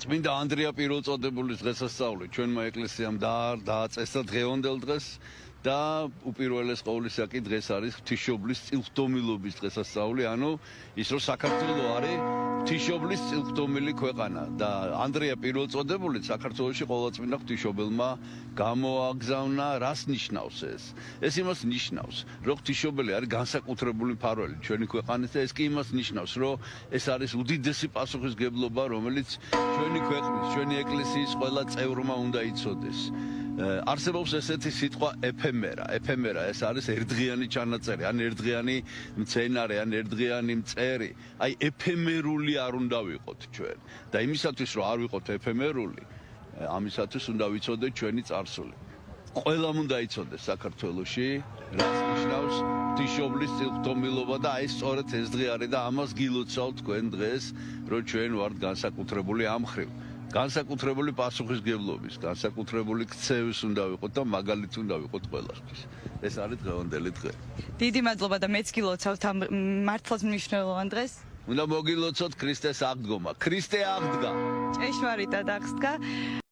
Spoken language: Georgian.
წმინდა ანდრია პირველწოდებულის დღესასწაული ჩვენმა ეკლესიამ დააწესა დღევანდელ დღეს და უპირველეს ყოვლისა კი დღეს არის ღვთისმშობლის წილხდომილობის დღესასწაული, ანუ ის რომ საქართველო არის ღვთისმშობლის წილხდომილი ქვეყანა და ანდრია პირველწოდებული საქართველოში ყოვლადწმინდა ღვთისმშობელმა გამოაგზავნა. რას ნიშნავს ეს? ეს იმას ნიშნავს, რომ ღვთისმშობელი არის განსაკუთრებული მფარველი ჩვენი ქვეყანის და ეს კი იმას ნიშნავს, რომ ეს არის უდიდესი პასუხისმგებლობა, რომელიც ჩვენი ქვეყნის, ჩვენი ეკლესიის ყველა წევრმა უნდა იცოდეს. არსებობს ესეთი სიტყვა ეფემერა. ეფემერა ეს არის ერთდღიანი ჩანაწერი, ან ერთდღიანი მცენარე, ან ერთდღიანი მწერი. აი ეფემერული არ უნდა ვიყოთ ჩვენ. და იმისათვის რომ არ ვიყოთ ეფემერული, ამისათვის უნდა ვიცოდეთ ჩვენი წარსული. ყველამ უნდა იცოდეს საქართველოში, რას ნიშნავს ღვთისმშობლის წილხდომილობა და აი სწორედ ეს დღე არის და ამას გილოცავთ თქვენ დღეს, რომ ჩვენ ვართ განსაკუთრებული ამ ხრივ. განსაკუთრებული პასუხისმგებლობის, განსაკუთრებული ქცევის უნდა ვიყოთ და მაგალითი უნდა ვიყოთ ყველასთვის. ეს არის დღევანდელი დღე. დიდი მადლობა და მეც გილოცავთ ამ მართლაც მნიშვნელოვან დღეს. უნდა მოგილოცოთ ქრისტეს აღდგომა. ქრისტე აღდგა. ჭეშმარიტად აღსდგა.